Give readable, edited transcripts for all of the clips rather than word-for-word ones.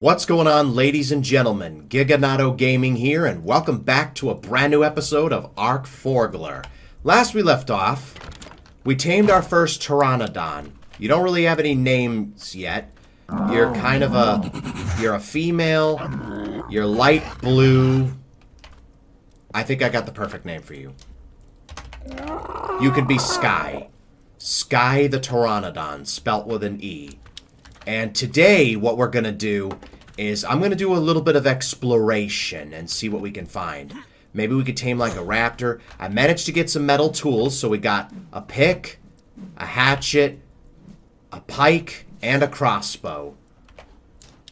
What's going on, ladies and gentlemen? Giganato Gaming here, and welcome back to a brand new episode of Ark Forglar. Last we left off, we tamed our first Pteranodon. You don't really have any names yet. You're kind of you're a female, you're light blue. I think I got the perfect name for you. You could be Sky. Sky the Pteranodon, spelt with an E. And today, what we're going to do is I'm going to do a little bit of exploration and see what we can find. Maybe we could tame like a raptor. I managed to get some metal tools, so we got a pick, a hatchet, a pike, and a crossbow.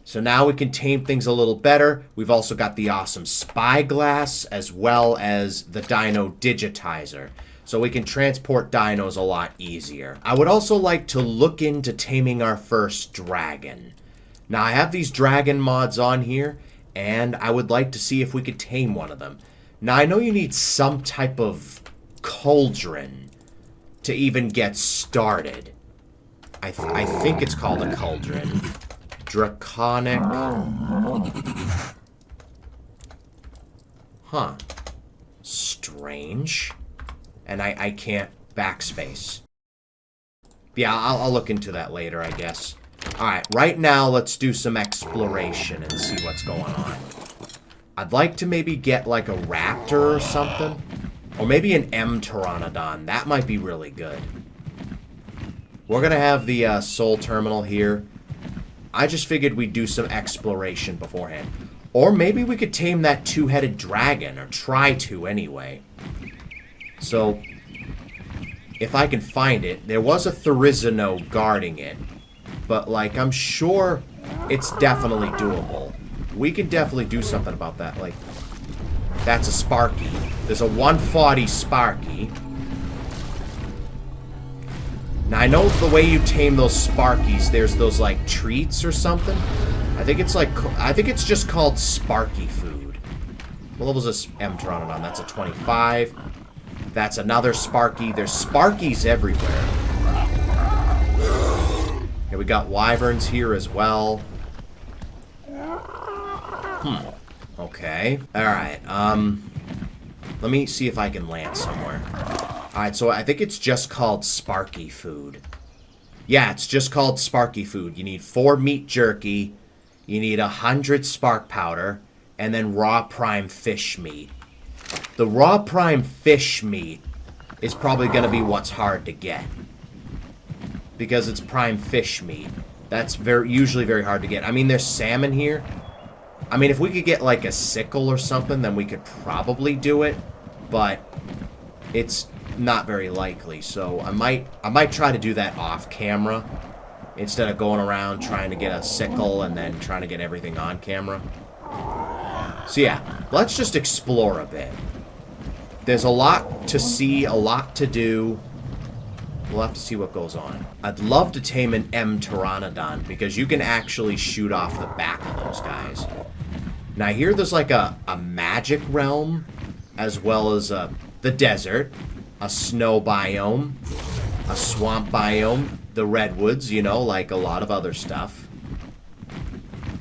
So now we can tame things a little better. We've also got the awesome spyglass as well as the dino digitizer. So we can transport dinos a lot easier. I would also like to look into taming our first dragon. Now, I have these dragon mods on here, and I would like to see if we could tame one of them. Now, I know you need some type of cauldron to even get started. I think it's called a cauldron. Draconic. Huh. Strange. And I can't backspace. Yeah, I'll look into that later, I guess. Alright, right now, let's do some exploration and see what's going on. I'd like to maybe get, like, a raptor or something. Or maybe an M Pteranodon. That might be really good. We're gonna have the soul terminal here. I just figured we'd do some exploration beforehand. Or maybe we could tame that two-headed dragon, or try to anyway. So, if I can find it, there was a Therizino guarding it. But, like, I'm sure it's definitely doable. We can definitely do something about that. Like, that's a Sparky. There's a 140 Sparky. Now, I know the way you tame those Sparkies, there's those, like, treats or something. I think it's just called Sparky food. What level is this M Pteranodon? That's a 25. That's another Sparky. There's Sparkies everywhere. Okay, we got wyverns here as well. Okay. Alright, let me see if I can land somewhere. Alright, so I think it's just called Sparky food. Yeah, it's just called Sparky food. You need 4 meat jerky, you need 100 spark powder, and then raw prime fish meat. The raw prime fish meat is probably going to be what's hard to get. Because it's prime fish meat. That's usually very hard to get. I mean, there's salmon here. I mean, if we could get, like, a sickle or something, then we could probably do it. But it's not very likely. So I might try to do that off camera. Instead of going around trying to get a sickle and then trying to get everything on camera. So yeah, let's just explore a bit. There's a lot to see, a lot to do. We'll have to see what goes on. I'd love to tame an M Pteranodon because you can actually shoot off the back of those guys. Now here there's like a magic realm as well as the desert, a snow biome, a swamp biome, the redwoods, you know, like a lot of other stuff.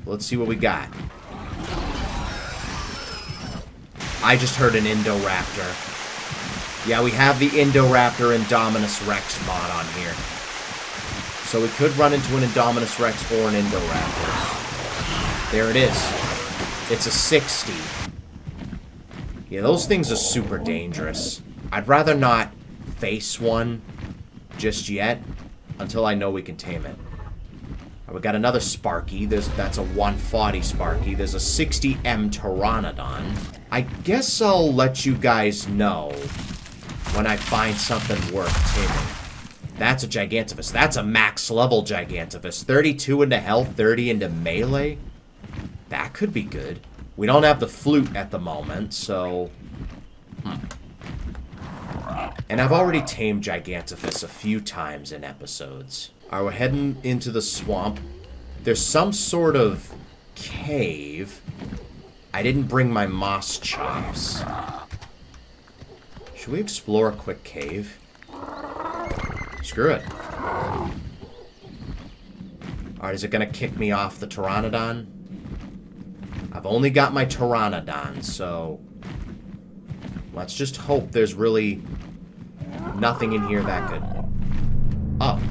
Let's see what we got. I just heard an Indoraptor. Yeah, we have the Indoraptor Indominus Rex mod on here. So we could run into an Indominus Rex or an Indoraptor. There it is. It's a 60. Yeah, those things are super dangerous. I'd rather not face one just yet until I know we can tame it. We got another Sparky. That's a 140 Sparky. There's a 60 M Pteranodon. I guess I'll let you guys know when I find something worth taming. That's a Gigantivus. That's a max level Gigantivus. 32 into health, 30 into melee. That could be good. We don't have the flute at the moment, so... And I've already tamed Gigantivus a few times in episodes. Alright, we're heading into the swamp. There's some sort of cave. I didn't bring my moss chops. Should we explore a quick cave? Screw it. Alright, is it gonna kick me off the Pteranodon? I've only got my Pteranodon, so let's just hope there's really nothing in here that could... Oh.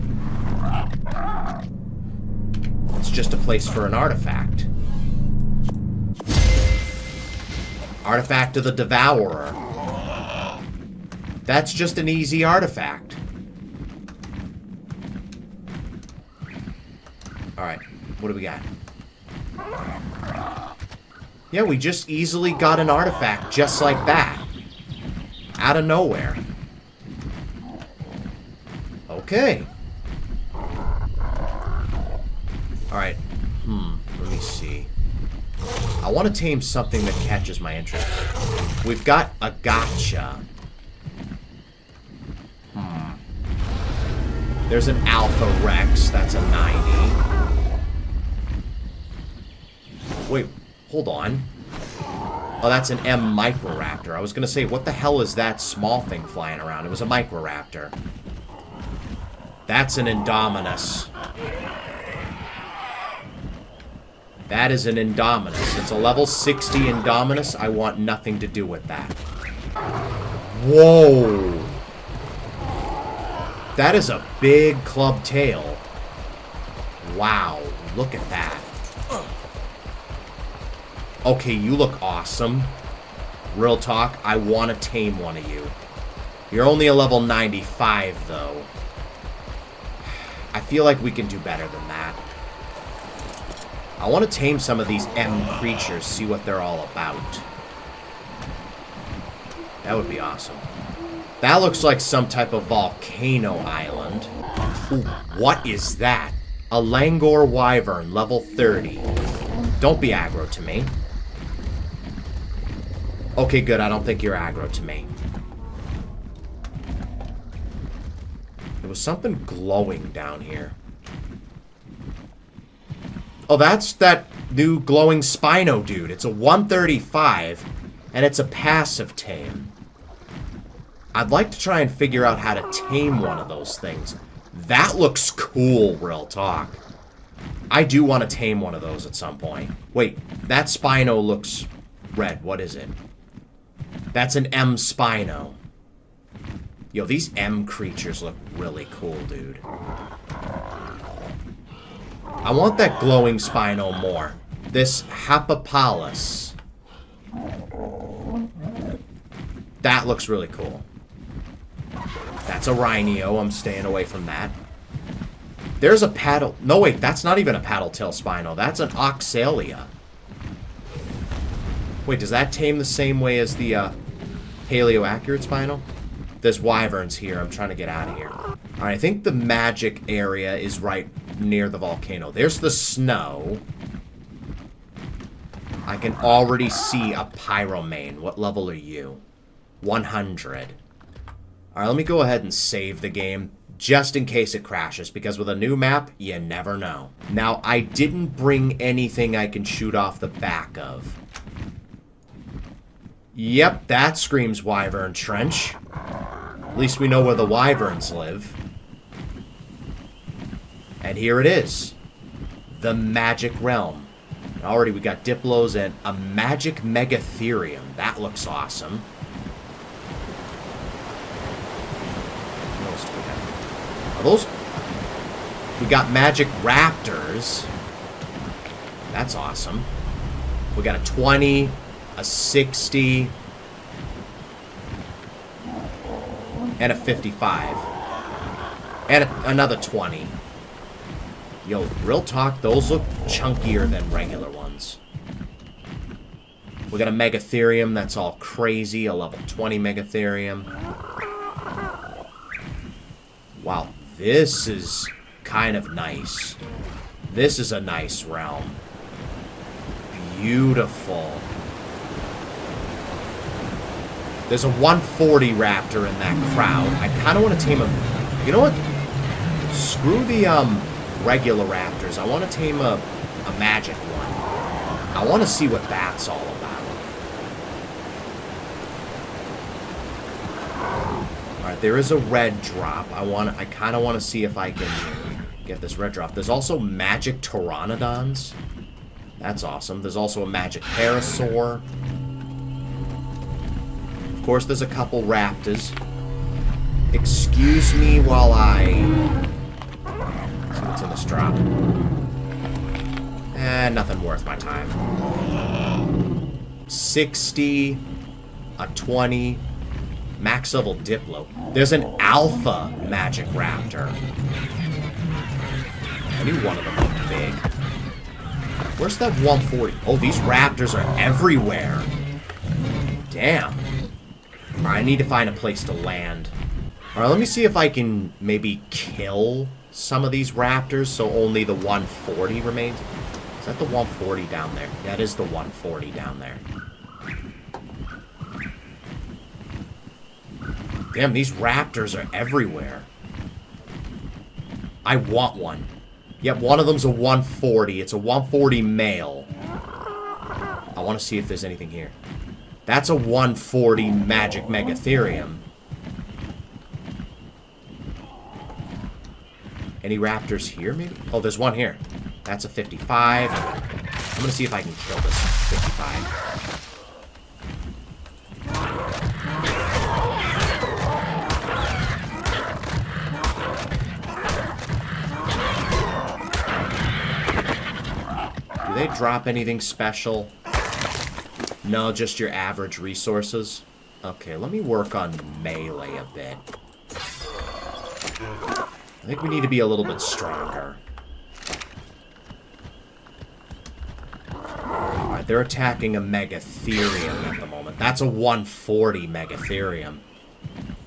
It's just a place for an artifact. Artifact of the Devourer. That's just an easy artifact. Alright, what do we got? Yeah, we just easily got an artifact just like that. Out of nowhere. Okay. Alright. Let me see. I want to tame something that catches my interest. We've got a gotcha. There's an Alpha Rex. That's a 90. Wait, hold on. Oh, that's an M Microraptor. I was going to say, what the hell is that small thing flying around? It was a Microraptor. That's an Indominus. That is an Indominus. It's a level 60 Indominus. I want nothing to do with that. Whoa. That is a big club tail. Wow. Look at that. Okay, you look awesome. Real talk, I want to tame one of you. You're only a level 95, though. I feel like we can do better than that. I want to tame some of these M creatures, see what they're all about. That would be awesome. That looks like some type of volcano island. Ooh, what is that? A Langor Wyvern, level 30. Don't be aggro to me. Okay, good. I don't think you're aggro to me. There was something glowing down here. Oh, that's that new glowing Spino dude. It's a 135, and it's a passive tame. I'd like to try and figure out how to tame one of those things. That looks cool, real talk. I do want to tame one of those at some point. Wait, that Spino looks red. What is it? That's an M Spino. Yo, these M creatures look really cool, dude. I want that glowing Spino more. This Hapapalis. That looks really cool. That's a Rhinio. I'm staying away from that. There's a paddle... No, wait. That's not even a paddle-tail Spino. That's an Oxalia. Wait, does that tame the same way as the Paleo-accurate Spino? There's wyverns here. I'm trying to get out of here. Alright, I think the magic area is right near the volcano. There's the snow. I can already see a Pyromane. What level are you? 100. Alright, let me go ahead and save the game, just in case it crashes, because with a new map, you never know. Now, I didn't bring anything I can shoot off the back of. Yep, that screams Wyvern Trench. At least we know where the wyverns live. And here it is. The Magic Realm. And already we got Diplos and a Magic Megatherium. That looks awesome. What else do we have? Are those... We got Magic Raptors. That's awesome. We got a 20, a 60... and a 55. And another 20. Yo, real talk, those look chunkier than regular ones. We got a Megatherium that's all crazy, a level 20 Megatherium. Wow, this is kind of nice. This is a nice realm. Beautiful. There's a 140 Raptor in that crowd. I kind of want to tame him. You know what? Screw the regular Raptors. I want to tame a magic one. I want to see what that's all about. Alright, there is a red drop. I kind of want to see if I can get this red drop. There's also magic Pteranodons. That's awesome. There's also a magic parasaur. Of course, there's a couple raptors. Excuse me while I... see what's in this drop. Nothing worth my time. 60, a 20, max level Diplo. There's an alpha Magic Raptor. I knew one of them looked big. Where's that 140? Oh, these raptors are everywhere. Damn. Alright, I need to find a place to land. Alright, let me see if I can maybe kill some of these raptors so only the 140 remains. Is that the 140 down there? That is the 140 down there. Damn, these raptors are everywhere. I want one. Yep, one of them's a 140. It's a 140 male. I want to see if there's anything here. That's a 140 Magic Megatherium. Any raptors here, maybe? Oh, there's one here. That's a 55. I'm going to see if I can kill this 55. Do they drop anything special? No, just your average resources. Okay, let me work on melee a bit. I think we need to be a little bit stronger. Alright, they're attacking a Megatherium at the moment. That's a 140 Megatherium.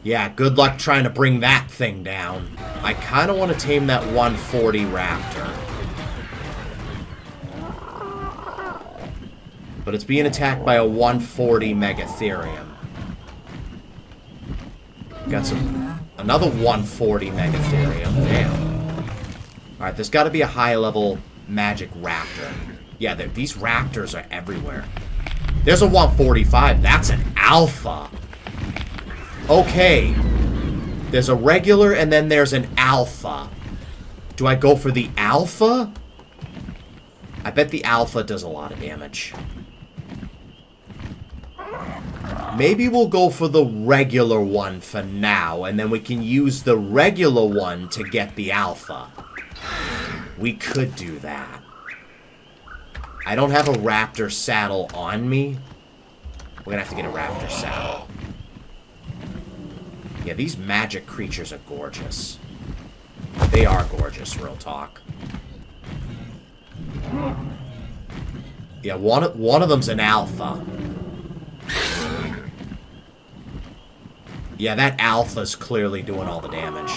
Yeah, good luck trying to bring that thing down. I kind of want to tame that 140 Raptor. But it's being attacked by a 140 Megatherium. Got some... another 140 Megatherium. Damn. Alright, there's got to be a high-level Magic Raptor. Yeah, these raptors are everywhere. There's a 145. That's an alpha. Okay. There's a regular and then there's an alpha. Do I go for the alpha? I bet the alpha does a lot of damage. Maybe we'll go for the regular one for now, and then we can use the regular one to get the alpha. We could do that. I don't have a raptor saddle on me. We're gonna have to get a raptor saddle. Yeah, these magic creatures are gorgeous. They are gorgeous, real talk. Yeah, one of them's an alpha. Yeah, that alpha's clearly doing all the damage.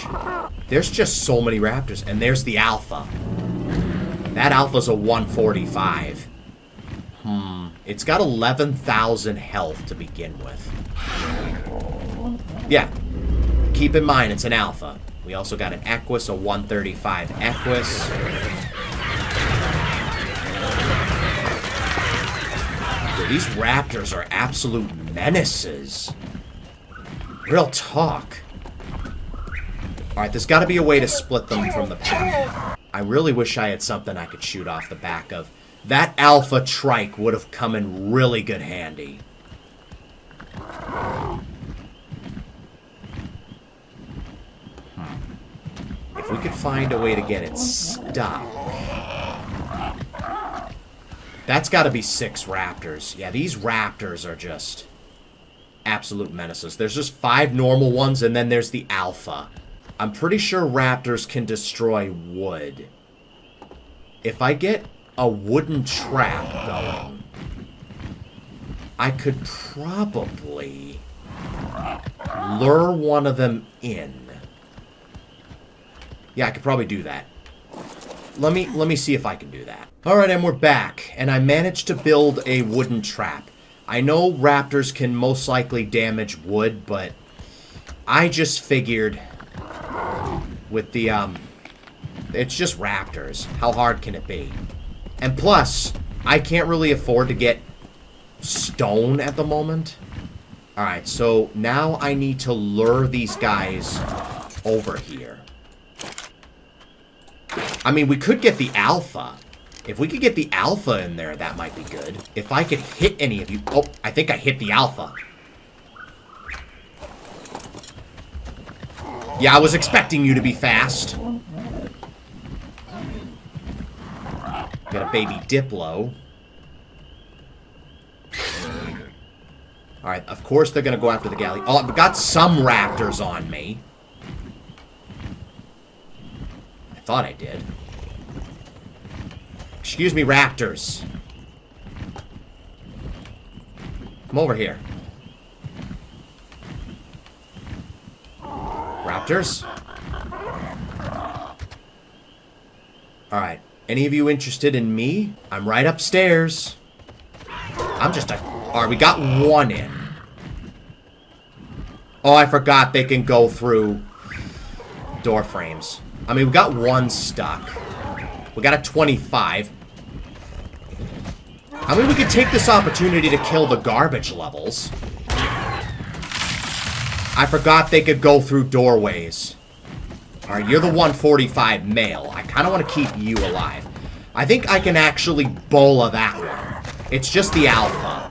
There's just so many raptors, and there's the alpha. That alpha's a 145. It's got 11,000 health to begin with. Yeah. Keep in mind, it's an alpha. We also got an Equus, a 135 Equus. Dude, these raptors are absolute menaces. Real talk. Alright, there's got to be a way to split them from the pack. I really wish I had something I could shoot off the back of. That alpha trike would have come in really good handy. If we could find a way to get it stuck. That's got to be 6 raptors. Yeah, these raptors are just absolute menaces. There's just 5 normal ones, and then there's the alpha. I'm pretty sure raptors can destroy wood. If I get a wooden trap going, I could probably lure one of them in. Yeah, I could probably do that. Let me see if I can do that. Alright, and we're back, and I managed to build a wooden trap. I know raptors can most likely damage wood, but I just figured with the, it's just raptors. How hard can it be? And plus, I can't really afford to get stone at the moment. Alright, so now I need to lure these guys over here. I mean, we could get the alpha If we could get the alpha in there, that might be good. If I could hit any of you... Oh, I think I hit the alpha. Yeah, I was expecting you to be fast. Got a baby Diplo. Alright, of course they're going to go after the galley. Oh, I've got some raptors on me. I thought I did. Excuse me, raptors. Come over here. Raptors? Alright. Any of you interested in me? I'm right upstairs. I'm just a... Alright, we got one in. Oh, I forgot they can go through door frames. I mean, we got one stuck. We got a 25. I mean, we could take this opportunity to kill the garbage levels. I forgot they could go through doorways. Alright, you're the 145 male. I kind of want to keep you alive. I think I can actually bola that one. It's just the alpha.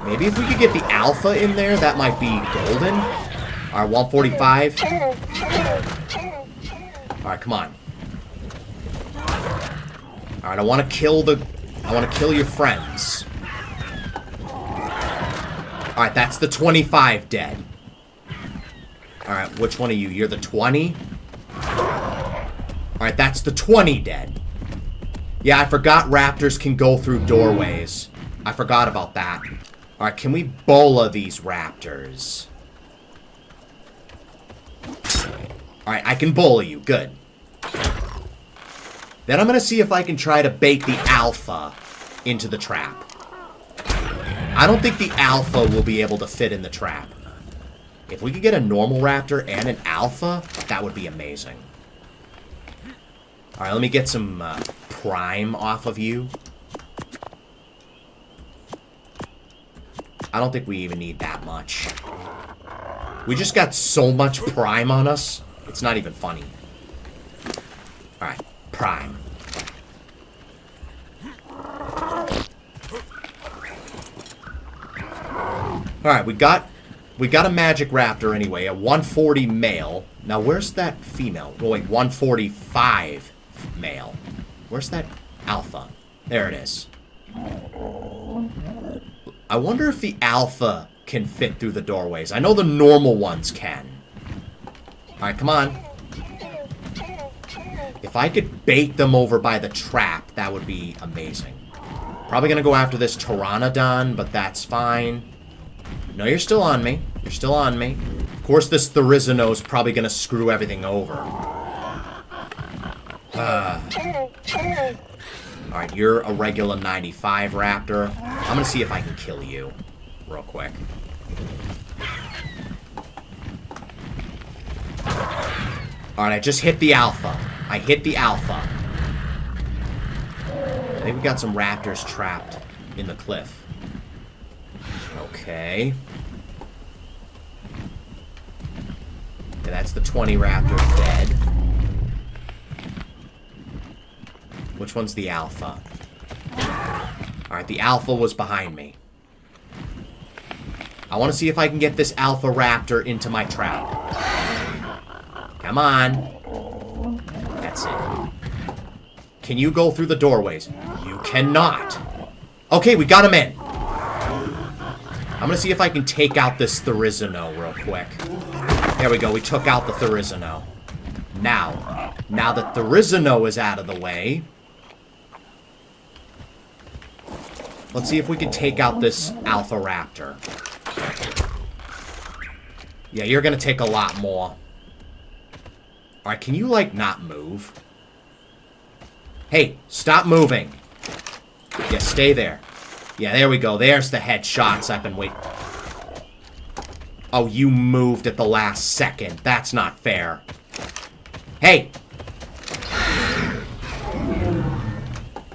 Maybe if we could get the alpha in there, that might be golden. Alright, 145. Alright, come on. Alright, I want to kill your friends. Alright, that's the 25 dead. Alright, which one are you? You're the 20? Alright, that's the 20 dead. Yeah, I forgot raptors can go through doorways. I forgot about that. Alright, can we bola these raptors? Alright, I can bola you. Good. Then I'm going to see if I can try to bait the alpha into the trap. I don't think the alpha will be able to fit in the trap. If we could get a normal raptor and an alpha, that would be amazing. Alright, let me get some prime off of you. I don't think we even need that much. We just got so much prime on us, it's not even funny. Alright, prime. Alright, we got a Magic Raptor anyway, a 140 male. Now, where's that female? Oh, wait, 145 male. Where's that alpha? There it is. I wonder if the alpha can fit through the doorways. I know the normal ones can. Alright, come on. If I could bait them over by the trap, that would be amazing. Probably gonna go after this Pteranodon, but that's fine. No, you're still on me. You're still on me. Of course, this Therizino is probably gonna screw everything over. Alright, you're a regular 95 Raptor. I'm gonna see if I can kill you real quick. Alright, I just hit the alpha. I hit the alpha. I think we got some raptors trapped in the cliff. Okay. Yeah, that's the 20 raptors dead. Which one's the alpha? Alright, the alpha was behind me. I want to see if I can get this alpha raptor into my trap. Come on. That's it. Can you go through the doorways? You cannot. Okay, we got him in. I'm going to see if I can take out this Therizino real quick. There we go. We took out the Therizino. Now that Therizino is out of the way, let's see if we can take out this Alpha Raptor. Yeah, you're going to take a lot more. Alright, can you, like, not move? Hey, stop moving. Yeah, stay there. Yeah, there we go. There's the headshots I've been waiting. Oh, you moved at the last second. That's not fair. Hey!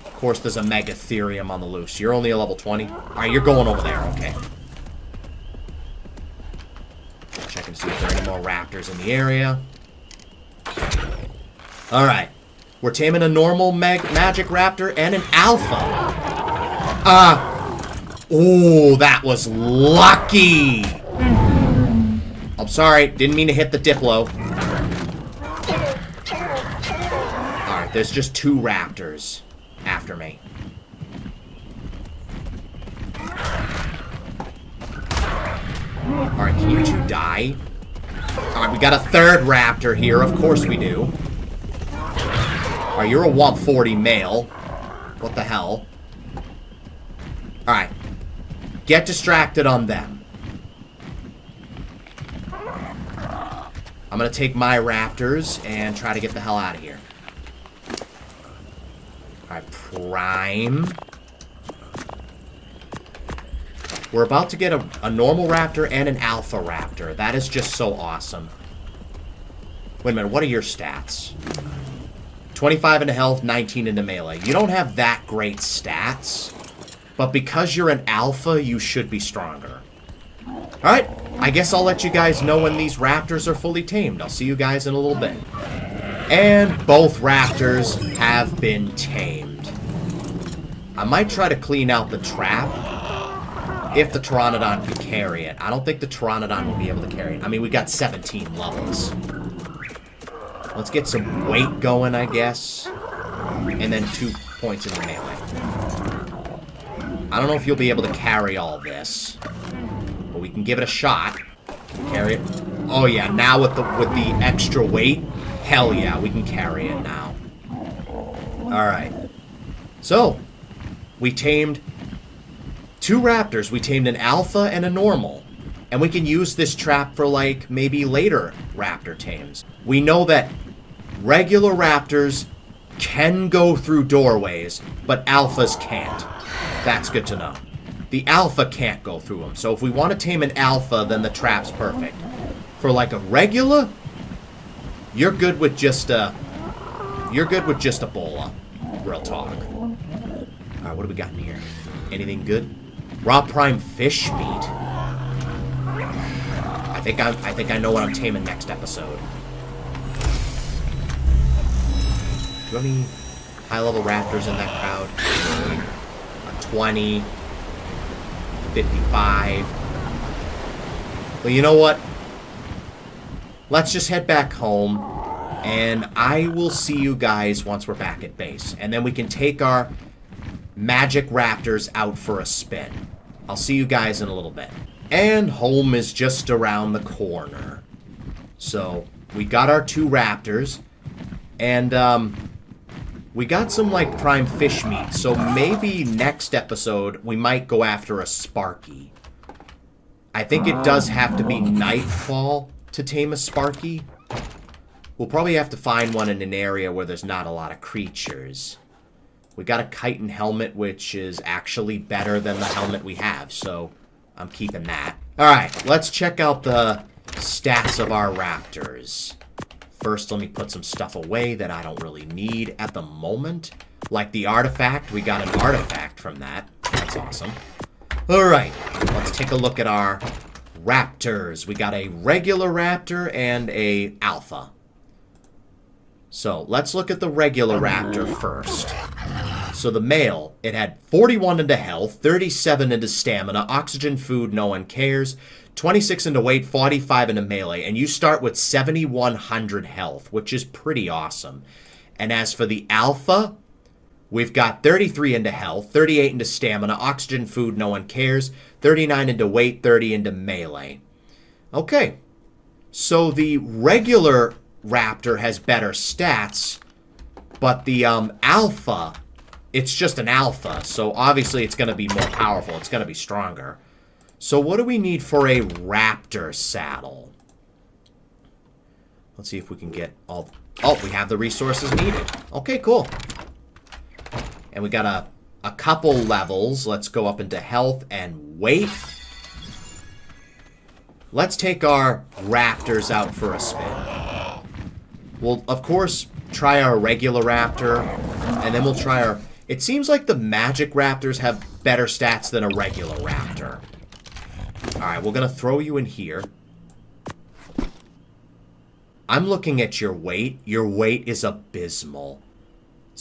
Of course, there's a Megatherium on the loose. You're only a level 20? Alright, you're going over there. Okay. Checking to see if there are any more raptors in the area. Alright. We're taming a normal Magic Raptor and an Alpha. Oh, that was lucky. I'm sorry, didn't mean to hit the Diplo. Alright, there's just 2 Raptors after me. Alright, can you 2 die? Alright, we got a 3rd Raptor here. Of course we do. Alright, you're a 140 male. What the hell? Alright. Get distracted on them. I'm gonna take my Raptors and try to get the hell out of here. Alright, Prime. We're about to get a normal Raptor and an Alpha Raptor. That is just so awesome. Wait a minute, what are your stats? 25 into health, 19 into melee. You don't have that great stats, but because you're an Alpha, you should be stronger. Alright, I guess I'll let you guys know when these Raptors are fully tamed. I'll see you guys in a little bit. And both Raptors have been tamed. I might try to clean out the trap if the Pteranodon can carry it. I don't think the Pteranodon will be able to carry it. I mean, we got 17 levels. Let's get some weight going, I guess. And then 2 points in the melee. I don't know if you'll be able to carry all this, but we can give it a shot. Carry it. Oh yeah, now with the extra weight, hell yeah, we can carry it now. Alright. So, we tamed 2 Raptors. We tamed an Alpha and a normal. And we can use this trap for, like, maybe later Raptor tames. We know that regular Raptors can go through doorways, but Alphas can't. That's good to know. The Alpha can't go through them. So if we want to tame an Alpha, then the trap's perfect. For, like, a regular, you're good with just a bola. Real talk. Alright, what do we got in here? Anything good? Raw prime fish meat. I think I know what I'm taming next episode. Do you have any high-level Raptors in that crowd? A 20, 55. Well, you know what? Let's just head back home, and I will see you guys once we're back at base. And then we can take our Magic Raptors out for a spin. I'll see you guys in a little bit. And home is just around the corner. So, we got our 2 Raptors. And, we got some, like, prime fish meat. So maybe next episode, we might go after a Sparky. I think it does have to be nightfall to tame a Sparky. We'll probably have to find one in an area where there's not a lot of creatures. We got a chitin helmet, which is actually better than the helmet we have, so I'm keeping that. Alright, let's check out the stats of our Raptors. First, let me put some stuff away that I don't really need at the moment. Like the artifact, we got an artifact from that. That's awesome. Alright, let's take a look at our Raptors. We got a regular Raptor and a Alpha. So, let's look at the regular Raptor first. So the male, it had 41 into health, 37 into stamina, oxygen, food, no one cares, 26 into weight, 45 into melee, and you start with 7,100 health, which is pretty awesome. And as for the Alpha, we've got 33 into health, 38 into stamina, oxygen, food, no one cares, 39 into weight, 30 into melee. Okay, so the regular Raptor has better stats, but the Alpha, it's just an Alpha, so obviously it's going to be more powerful. It's going to be stronger. So what do we need for a Raptor saddle? Let's see if we can get all... Oh, we have the resources needed. Okay, cool. And we got a couple levels. Let's go up into health and weight. Let's take our Raptors out for a spin. We'll, of course, try our regular Raptor, and then we'll try our... It seems like the Magic Raptors have better stats than a regular Raptor. Alright, we're going to throw you in here. I'm looking at your weight. Your weight is abysmal.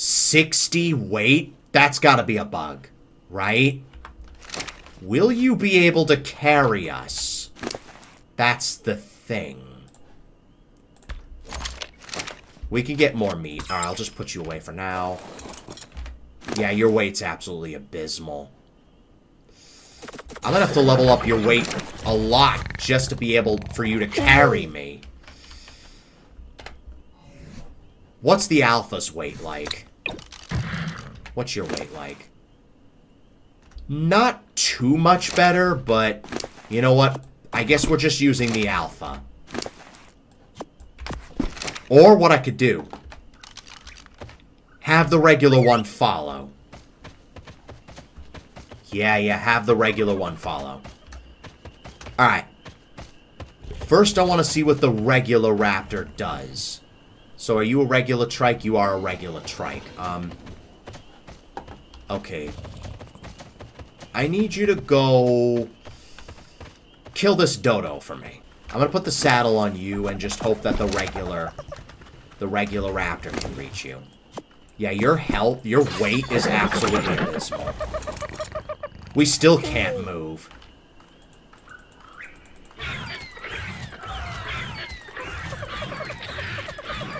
60 weight? That's gotta be a bug, right? Will you be able to carry us? That's the thing. We can get more meat. Alright, I'll just put you away for now. Yeah, your weight's absolutely abysmal. I'm gonna have to level up your weight a lot just to be able for you to carry me. What's the alpha's weight like? What's your weight like? Not too much better, but you know what? I guess we're just using the alpha. Or what I could do. Have the regular one follow. Yeah, have the regular one follow. Alright. First, I want to see what the regular raptor does. So, are you a regular trike? You are a regular trike. Okay. I need you to go kill this dodo for me. I'm going to put the saddle on you and just hope that the regular raptor can reach you. Yeah, your health, your weight is absolutely abysmal. We still can't move.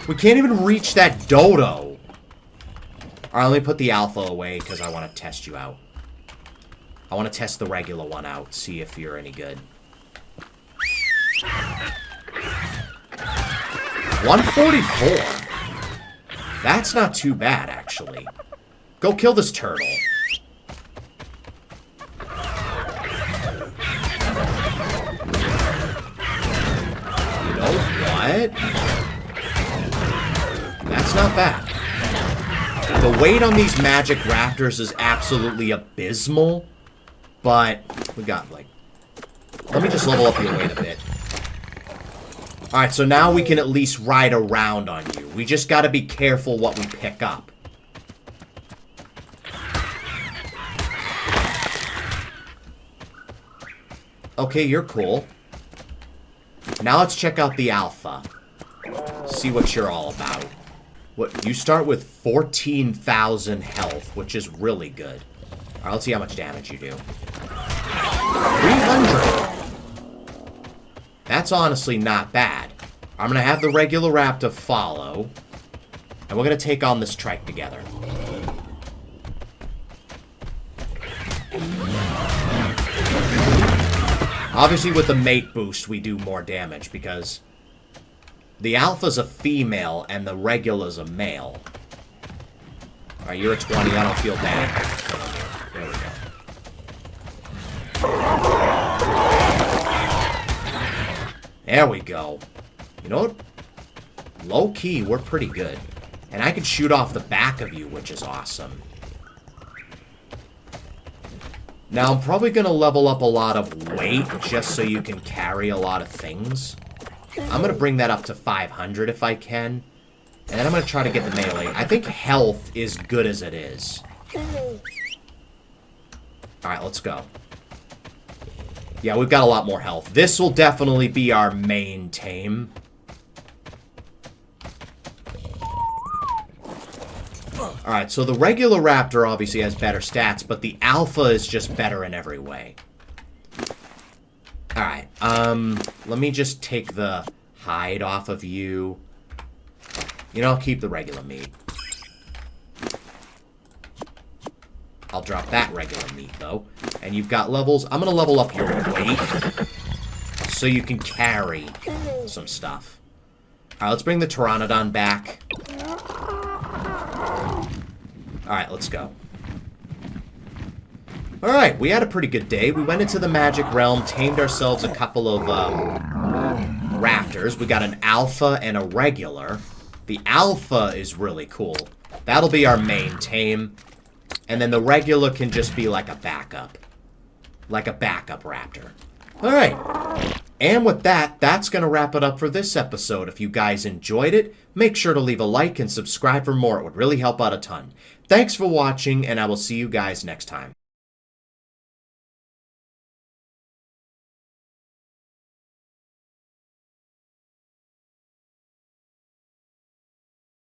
We can't even reach that dodo. Alright, let me put the alpha away because I want to test you out. I want to test the regular one out, see if you're any good. 144. That's not too bad, actually. Go kill this turtle. You know what? That's not bad. The weight on these Magic Raptors is absolutely abysmal, but we got, like... Let me just level up your weight a bit. Alright, so now we can at least ride around on you. We just gotta be careful what we pick up. Okay, you're cool. Now let's check out the alpha. See what you're all about. What, you start with 14,000 health, which is really good. Alright, let's see how much damage you do. 300! That's honestly not bad. I'm gonna have the regular raptor follow, and we're gonna take on this trike together. Obviously, with the mate boost, we do more damage, because the alpha's a female, and the regular's a male. Alright, you're a 20, I don't feel bad. There we go. There we go. You know what? Low-key, we're pretty good. And I can shoot off the back of you, which is awesome. Now, I'm probably going to level up a lot of weight just so you can carry a lot of things. I'm going to bring that up to 500 if I can. And then I'm going to try to get the melee. I think health is good as it is. Alright, let's go. Yeah, we've got a lot more health. This will definitely be our main tame. Alright, so the regular raptor obviously has better stats, but the alpha is just better in every way. Alright, let me just take the hide off of you. You know, I'll keep the regular meat. I'll drop that regular meat, though. And you've got levels. I'm going to level up your weight so you can carry some stuff. Alright, let's bring the Pteranodon back. Alright, let's go. Alright, we had a pretty good day. We went into the Magic Realm, tamed ourselves a couple of raptors. We got an alpha and a regular. The alpha is really cool. That'll be our main tame. And then the regular can just be like a backup. Like a backup raptor. Alright. And with that, that's going to wrap it up for this episode. If you guys enjoyed it, make sure to leave a like and subscribe for more. It would really help out a ton. Thanks for watching, and I will see you guys next time.